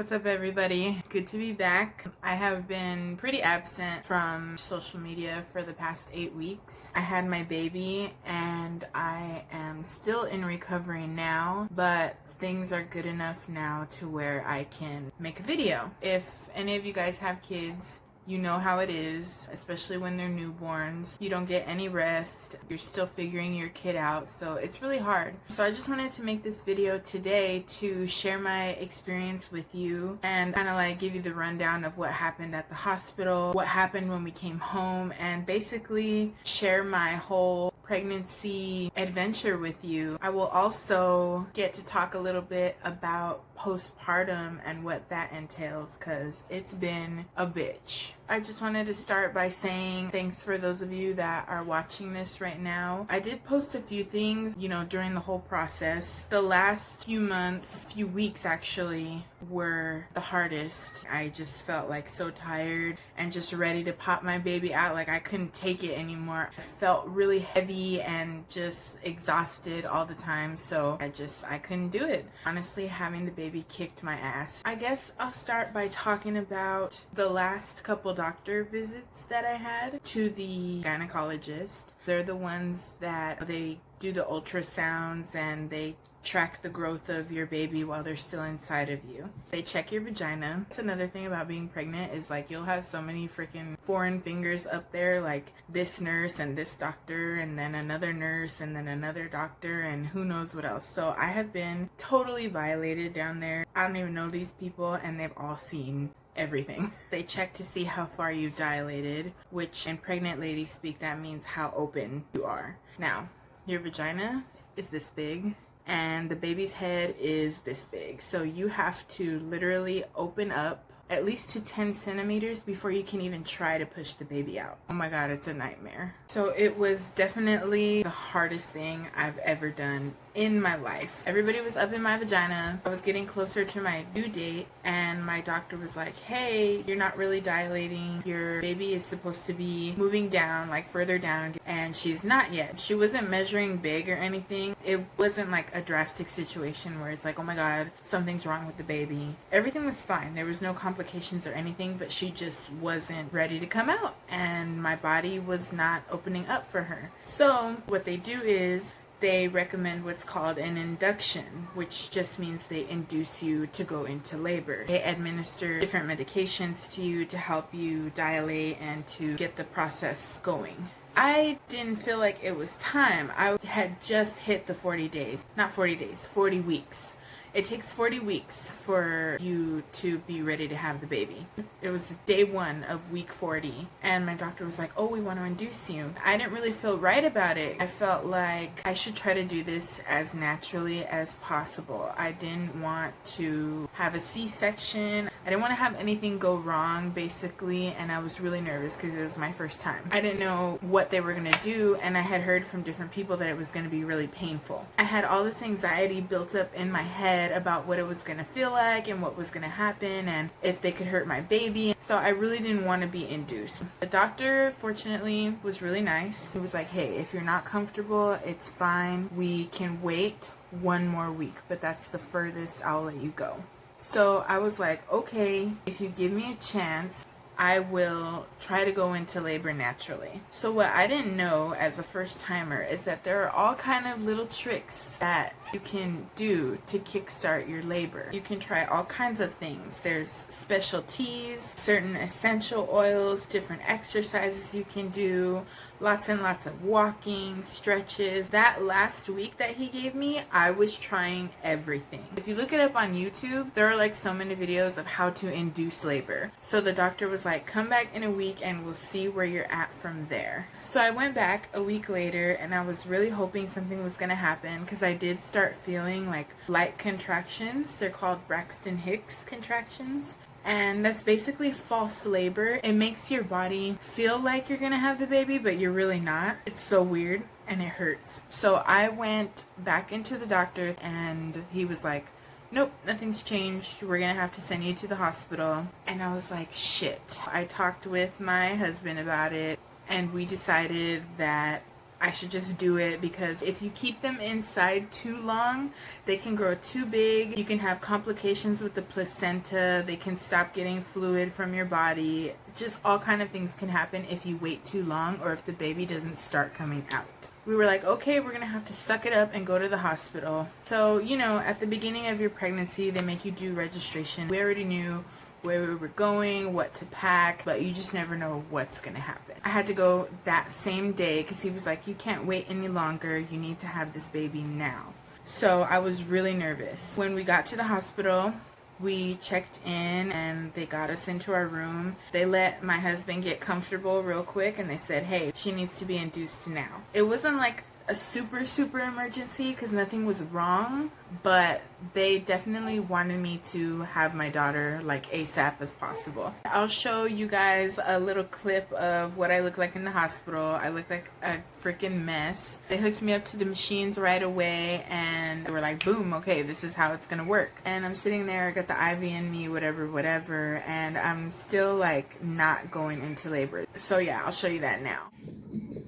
What's up, everybody? Good to be back. I have been pretty absent from social media for the past 8 weeks. I had my baby and I am still in recovery now, but things are good enough now to where I can make a video. If any of you guys have kids, you know how it is, especially when they're newborns. You don't get any rest. You're still figuring your kid out, so it's really hard. So I just wanted to make this video today to share my experience with you and kind of like give you the rundown of what happened at the hospital, what happened when we came home, and basically share my whole pregnancy adventure with you. I will also get to talk a little bit about postpartum and what that entails, because it's been a bitch. I just wanted to start by saying thanks for those of you that are watching this right now. I did post a few things, during the whole process. The last few months, few weeks actually, were the hardest. I just felt like so tired and just ready to pop my baby out. Like I couldn't take it anymore. I felt really heavy and just exhausted all the time, so I couldn't do it. Honestly, having the baby kicked my ass. I guess I'll start by talking about the last couple doctor visits that I had to the gynecologist. They're the ones that they do the ultrasounds and they track the growth of your baby while they're still inside of you. They check your vagina. That's another thing about being pregnant, is like you'll have so many freaking foreign fingers up there, like this nurse and this doctor and then another nurse and then another doctor and who knows what else. So I have been totally violated down there. I don't even know these people and they've all seen everything. They check to see how far you dilated, which in pregnant lady speak that means how open you are. Now, your vagina is this big and the baby's head is this big, so you have to literally open up at least to 10 centimeters before you can even try to push the baby out. Oh my god, it's a nightmare. So it was definitely the hardest thing I've ever done in my life. Everybody was up in my vagina. I was getting closer to my due date and my doctor was like, hey, you're not really dilating. Your baby is supposed to be moving down, like further down, and she's not yet. She wasn't measuring big or anything. It wasn't like a drastic situation where it's like, oh my god, something's wrong with the baby. Everything was fine. There was no complications or anything, but she just wasn't ready to come out and my body was not opening up for her. So what they do is they recommend what's called an induction, which just means they induce you to go into labor. They administer different medications to you to help you dilate and to get the process going. I didn't feel like it was time. I had just hit the 40 days. Not 40 days, 40 weeks. It takes 40 weeks for you to be ready to have the baby. It was day 1 of week 40 and my doctor was like, oh, we want to induce you. I didn't really feel right about it. I felt like I should try to do this as naturally as possible. I didn't want to have a C-section. I didn't want to have anything go wrong, basically, and I was really nervous because it was my first time. I didn't know what they were going to do, and I had heard from different people that it was going to be really painful. I had all this anxiety built up in my head about what it was going to feel like and what was going to happen and if they could hurt my baby. So I really didn't want to be induced. The doctor, fortunately, was really nice. He was like, hey, if you're not comfortable, it's fine. We can wait 1 more week, but that's the furthest I'll let you go. So I was like, okay, if you give me a chance, I will try to go into labor naturally. So what I didn't know as a first timer is that there are all kind of little tricks that you can do to kickstart your labor. You can try all kinds of things. There's special teas, certain essential oils, different exercises you can do, lots and lots of walking, stretches. That last week that he gave me, I was trying everything. If you look it up on YouTube, there are like so many videos of how to induce labor. So the doctor was like, come back in a week and we'll see where you're at from there. So I went back a week later and I was really hoping something was gonna happen because I did start feeling like light contractions. They're called Braxton Hicks contractions. And that's basically false labor. It makes your body feel like you're gonna have the baby, but you're really not. It's so weird and it hurts. So I went back into the doctor and he was like, nope, nothing's changed. We're gonna have to send you to the hospital. And I was like, shit. I talked with my husband about it and we decided that I should just do it, because if you keep them inside too long, they can grow too big. You can have complications with the placenta. They can stop getting fluid from your body. Just all kind of things can happen if you wait too long, or if the baby doesn't start coming out. We were like, okay, we're gonna have to suck it up and go to the hospital. So, you know, at the beginning of your pregnancy, they make you do registration. We already knew where we were going, what to pack, but you just never know what's gonna happen. I had to go that same day because he was like, you can't wait any longer, you need to have this baby now. So I was really nervous. When we got to the hospital, we checked in and they got us into our room. They let my husband get comfortable real quick and they said, hey, she needs to be induced now. It wasn't like a super emergency because nothing was wrong, but they definitely wanted me to have my daughter like ASAP as possible. I'll show you guys a little clip of what I look like in the hospital. I look like a freaking mess. They hooked me up to the machines right away and they were like, boom, okay, this is how it's gonna work. And I'm sitting there, I got the IV in me, whatever, and I'm still like not going into labor. So yeah, I'll show you that now.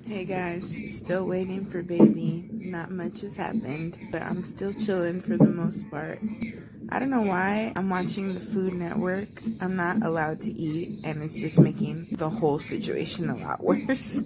Hey guys, still waiting for baby. Not much has happened, but I'm still chilling for the most part. I don't know why I'm watching the Food Network. I'm not allowed to eat, and it's just making the whole situation a lot worse.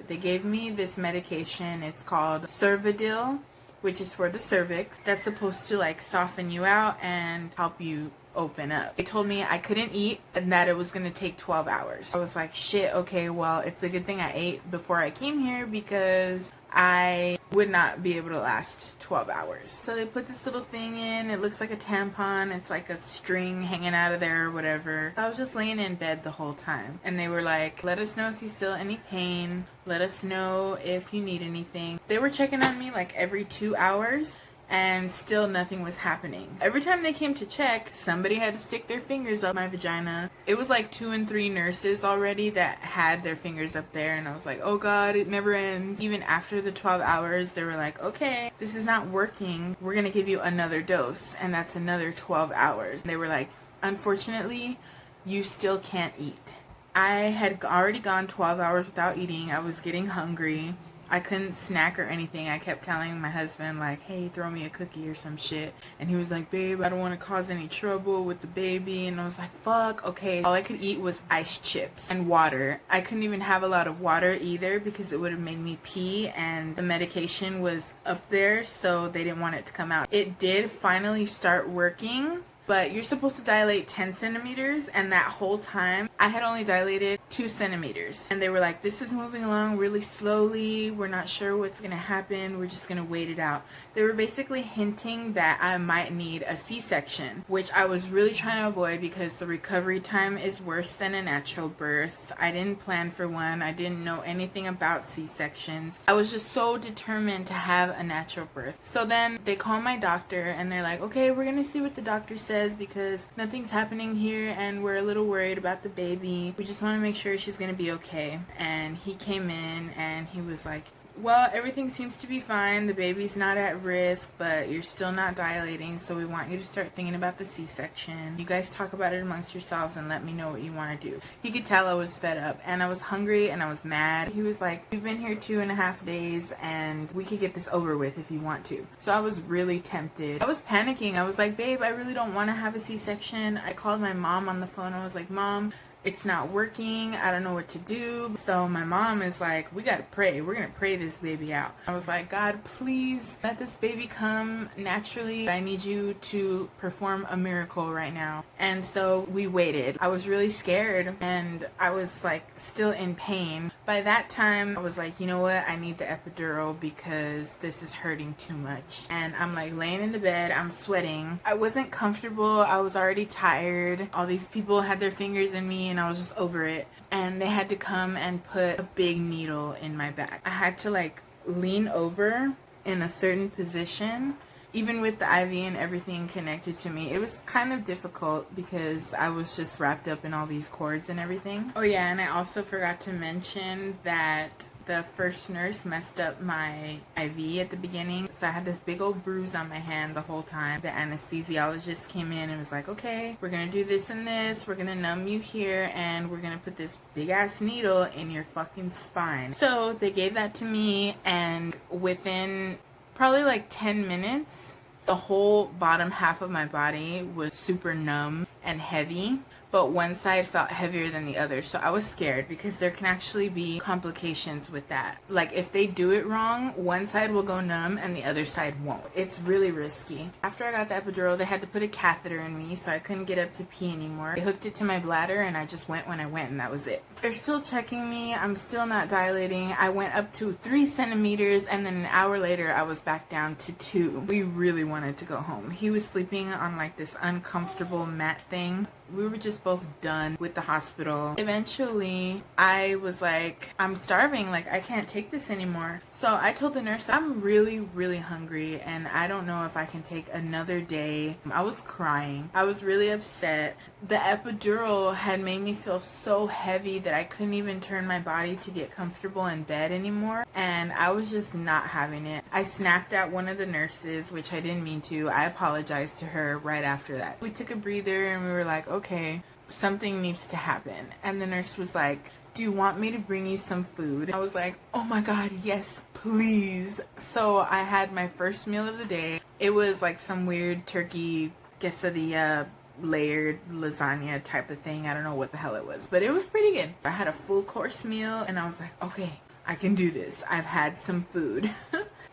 They gave me this medication. It's called Cervidil, which is for the cervix. That's supposed to like soften you out and help you open up. They told me I couldn't eat and that it was gonna take 12 hours. I was like, shit, okay, well, it's a good thing I ate before I came here because I would not be able to last 12 hours. So they put this little thing in. It looks like a tampon. It's like a string hanging out of there or whatever. I was just laying in bed the whole time. And they were like, let us know if you feel any pain. Let us know if you need anything. They were checking on me like every 2 hours. And still nothing was happening. Every time they came to check, somebody had to stick their fingers up my vagina. It was like 2 and 3 nurses already that had their fingers up there, and I was like, oh god, it never ends. Even after the 12 hours, they were like, okay, this is not working. We're gonna give you another dose, and that's another 12 hours. They were like, unfortunately, you still can't eat. I had already gone 12 hours without eating. I was getting hungry. I couldn't snack or anything. I kept telling my husband like, hey, throw me a cookie or some shit. And he was like, babe, I don't want to cause any trouble with the baby. And I was like, fuck, okay. All I could eat was ice chips and water. I couldn't even have a lot of water either because it would have made me pee, and the medication was up there, so they didn't want it to come out. It did finally start working, but you're supposed to dilate 10 centimeters, and that whole time I had only dilated 2 centimeters. And they were like, this is moving along really slowly. We're not sure what's gonna happen. We're just gonna wait it out. They were basically hinting that I might need a C-section, which I was really trying to avoid because the recovery time is worse than a natural birth. I didn't plan for one. I didn't know anything about C-sections. I was just so determined to have a natural birth. So then they call my doctor and they're like, okay, we're gonna see what the doctor says because nothing's happening here and we're a little worried about the baby. We just want to make sure she's gonna be okay. And he came in and he was like, well, everything seems to be fine. The baby's not at risk, but you're still not dilating, so we want you to start thinking about the C-section. You guys talk about it amongst yourselves and let me know what you want to do. He could tell I was fed up and I was hungry and I was mad. He was like, we've been here 2.5 days and we could get this over with if you want to. So I was really tempted. I was panicking. I was like, babe, I really don't want to have a C-section. I called my mom on the phone. I was like, Mom, it's not working. I don't know what to do. So my mom is like, we gotta pray. We're gonna pray this baby out. I was like, God, please let this baby come naturally. I need you to perform a miracle right now. And so we waited. I was really scared and I was like still in pain. By that time, I was like, you know what? I need the epidural because this is hurting too much. And I'm like laying in the bed. I'm sweating. I wasn't comfortable. I was already tired. All these people had their fingers in me and I was just over it. And they had to come and put a big needle in my back. I had to like lean over in a certain position. Even with the IV and everything connected to me, it was kind of difficult because I was just wrapped up in all these cords and everything. Oh yeah, and I also forgot to mention that the first nurse messed up my IV at the beginning, so I had this big old bruise on my hand the whole time. The anesthesiologist came in and was like, okay, we're gonna do this and this, we're gonna numb you here, and we're gonna put this big ass needle in your fucking spine. So they gave that to me, and within probably like 10 minutes, the whole bottom half of my body was super numb and heavy, but one side felt heavier than the other. So I was scared because there can actually be complications with that. Like if they do it wrong, one side will go numb and the other side won't. It's really risky. After I got the epidural, they had to put a catheter in me so I couldn't get up to pee anymore. They hooked it to my bladder and I just went when I went, and that was it. They're still checking me. I'm still not dilating. I went up to 3 centimeters and then an hour later I was back down to 2. We really wanted to go home. He was sleeping on like this uncomfortable mat thing. We were just both done with the hospital. Eventually, I was like, I'm starving, like I can't take this anymore. So I told the nurse, I'm really, really hungry and I don't know if I can take another day. I was crying. I was really upset. The epidural had made me feel so heavy that I couldn't even turn my body to get comfortable in bed anymore. And I was just not having it. I snapped at one of the nurses, which I didn't mean to. I apologized to her right after that. We took a breather and we were like, okay, something needs to happen. And the nurse was like, do you want me to bring you some food? I was like, oh my god, yes, please. So I had my first meal of the day. It was like some weird turkey quesadilla layered lasagna type of thing. I don't know what the hell it was, but it was pretty good. I had a full course meal and I was like, okay, I can do this. I've had some food.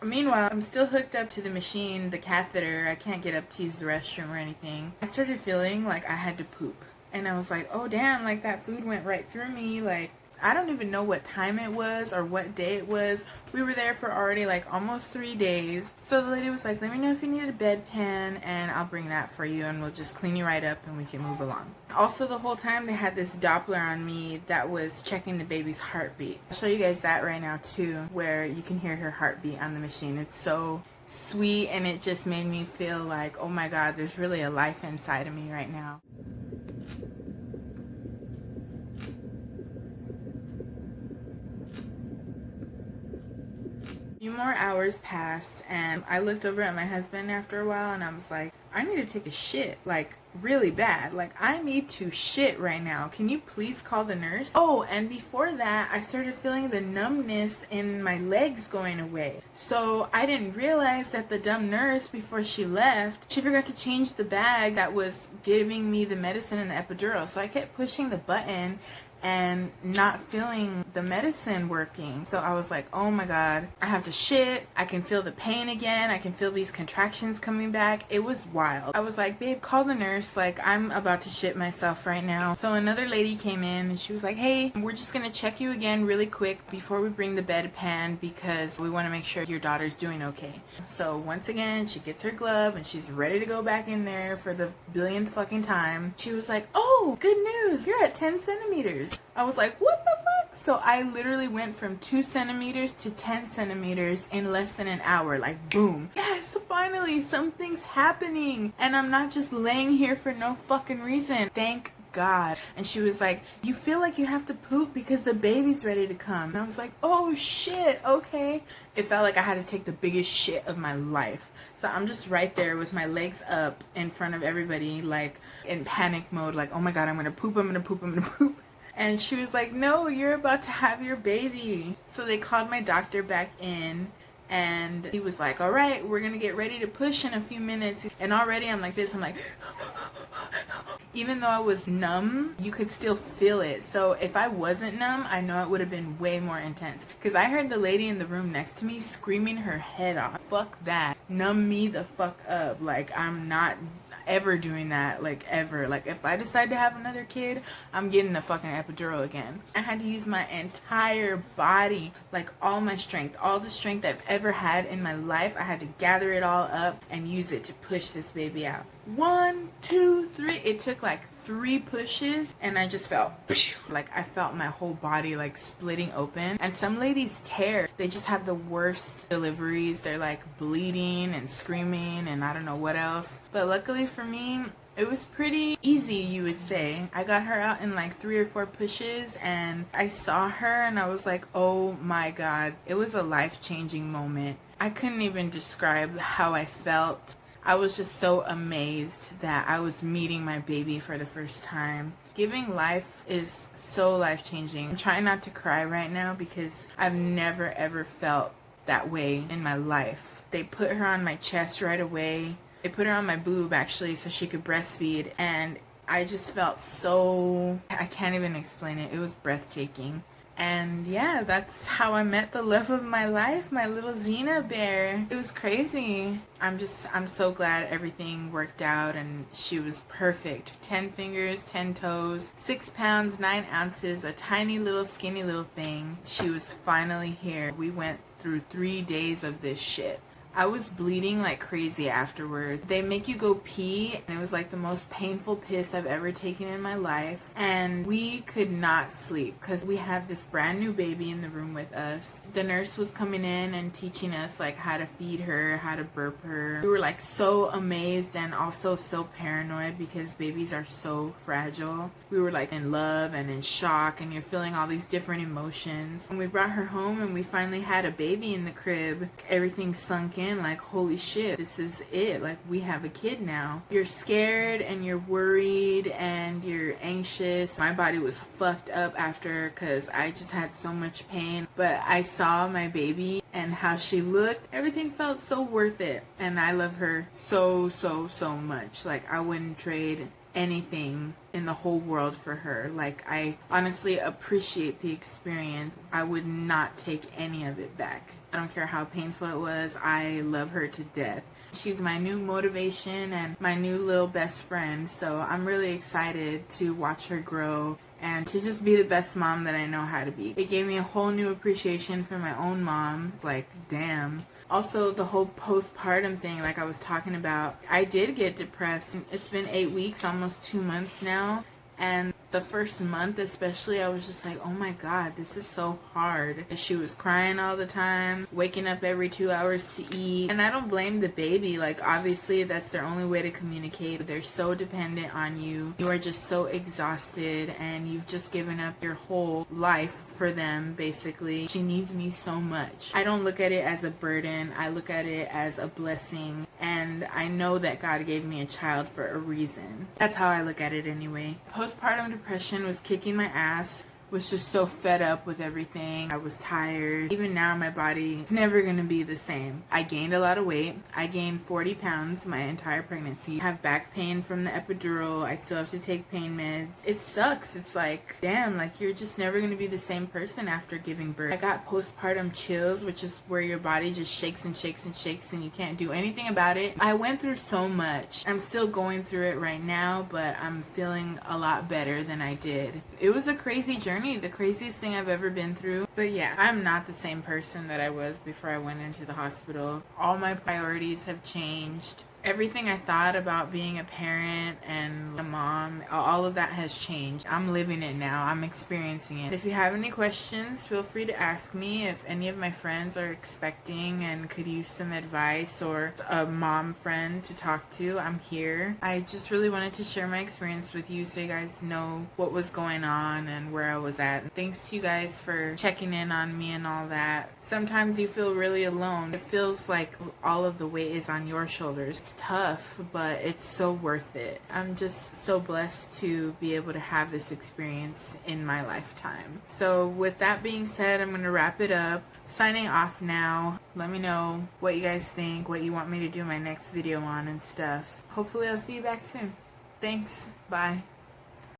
Meanwhile, I'm still hooked up to the machine, the catheter. I can't get up to use the restroom or anything. I started feeling like I had to poop. And I was like, oh damn, like that food went right through me. Like, I don't even know what time it was or what day it was. We were there for already like almost 3 days. So the lady was like, let me know if you need a bedpan and I'll bring that for you and we'll just clean you right up and we can move along. Also, the whole time they had this Doppler on me that was checking the baby's heartbeat. I'll show you guys that right now too, where you can hear her heartbeat on the machine. It's so sweet and it just made me feel like, oh my god, there's really a life inside of me right now. A few more hours passed and I looked over at my husband after a while and I was like, I need to take a shit, like really bad. Like I need to shit right now. Can you please call the nurse? Oh, and before that, I started feeling the numbness in my legs going away. So I didn't realize that the dumb nurse, before she left, she forgot to change the bag that was giving me the medicine and the epidural. So I kept pushing the button and not feeling the medicine working. So I was like, oh my god, I have to shit. I can feel the pain again. I can feel these contractions coming back. It was wild. I was like, babe, call the nurse. Like, I'm about to shit myself right now. So another lady came in and she was like, hey, we're just gonna check you again really quick before we bring the bedpan because we want to make sure your daughter's doing okay. So once again, she gets her glove and she's ready to go back in there for the billionth fucking time. She was like, oh, good news. You're at 10 centimeters. I was like, what the fuck? So I literally went from 2 centimeters to 10 centimeters in less than an hour. Like, boom. Yes, finally, something's happening. And I'm not just laying here for no fucking reason. Thank God. And she was like, you feel like you have to poop because the baby's ready to come. And I was like, oh shit, okay. It felt like I had to take the biggest shit of my life. So I'm just right there with my legs up in front of everybody, like in panic mode, like, oh my god, I'm gonna poop, I'm gonna poop, I'm gonna poop. And she was like, no, you're about to have your baby. So they called my doctor back in and he was like, all right, we're gonna get ready to push in a few minutes. And already I'm like this, I'm like, even though I was numb, you could still feel it. So if I wasn't numb, I know it would have been way more intense. Because I heard the lady in the room next to me screaming her head off. Fuck that. Numb me the fuck up. Like, I'm not ever doing that, like ever. Like if I decide to have another kid, I'm getting the fucking epidural again. I had to use my entire body, like all my strength, all the strength I've ever had in my life. I had to gather it all up and use it to push this baby out. 1, 2, 3. It took like 3 pushes and I just felt like I felt my whole body like splitting open. And some ladies tear. They just have the worst deliveries. They're like bleeding and screaming and I don't know what else. But luckily for me, It was pretty easy, you would say. I got her out in like 3 or 4 pushes, and I saw her and I was like, oh my God. It was a life-changing moment. I couldn't even describe how I felt. I was just so amazed that I was meeting my baby for the first time. Giving life is so life-changing. I'm trying not to cry right now because I've never ever felt that way in my life. They put her on my chest right away. They put her on my boob actually so she could breastfeed, and I just felt so, I can't even explain it. It was breathtaking. And yeah, that's how I met the love of my life, my little Xena bear. It was crazy. I'm so glad everything worked out and she was perfect. 10 fingers, 10 toes, 6 pounds, 9 ounces, a tiny little skinny little thing. She was finally here. We went through 3 days of this shit. I was bleeding like crazy afterward. They make you go pee, and it was like the most painful piss I've ever taken in my life. And we could not sleep because we have this brand new baby in the room with us. The nurse was coming in and teaching us like how to feed her, how to burp her. We were like so amazed and also so paranoid because babies are so fragile. We were like in love and in shock, and you're feeling all these different emotions. When we brought her home and we finally had a baby in the crib, everything sunk in. Like, holy shit, this is it. Like, we have a kid now. You're scared and you're worried and you're anxious. My body was fucked up after because I just had so much pain. But I saw my baby and how she looked. Everything felt so worth it. And I love her so, so, so much. Like, I wouldn't trade anything in the whole world for her. Like, I honestly appreciate the experience. I would not take any of it back. I don't care how painful it was. I love her to death. She's my new motivation and my new little best friend. So I'm really excited to watch her grow and to just be the best mom that I know how to be. It gave me a whole new appreciation for my own mom. Like, damn. Also, the whole postpartum thing, like I was talking about, I did get depressed. It's been 8 weeks, almost 2 months now. And the first month especially, I was just like, oh my God, this is so hard. She was crying all the time, waking up every 2 hours to eat. And I don't blame the baby. Like, obviously that's their only way to communicate. They're so dependent on you. You are just so exhausted and you've just given up your whole life for them, basically. She needs me so much. I don't look at it as a burden. I look at it as a blessing. And I know that God gave me a child for a reason. That's how I look at it anyway. Postpartum depression was kicking my ass. Was just so fed up with everything. I was tired. Even now my body is never gonna be the same. I gained a lot of weight. I gained 40 pounds my entire pregnancy. I have back pain from the epidural. I still have to take pain meds. It sucks. It's like, damn, like you're just never gonna be the same person after giving birth. I got postpartum chills, which is where your body just shakes and shakes and shakes and you can't do anything about it. I went through so much. I'm still going through it right now, but I'm feeling a lot better than I did. It was a crazy journey. The craziest thing I've ever been through. But yeah, I'm not the same person that I was before I went into the hospital. All my priorities have changed. Everything I thought about being a parent and a mom, all of that has changed. I'm living it now. I'm experiencing it. If you have any questions, feel free to ask me. If any of my friends are expecting and could use some advice or a mom friend to talk to, I'm here. I just really wanted to share my experience with you so you guys know what was going on and where I was at. And thanks to you guys for checking in on me and all that. Sometimes you feel really alone. It feels like all of the weight is on your shoulders. It's tough, but it's so worth it. I'm just so blessed to be able to have this experience in my lifetime. So with that being said, I'm going to wrap it up. Signing off now. Let me know what you guys think, what you want me to do my next video on and stuff. Hopefully I'll see you back soon. Thanks. Bye.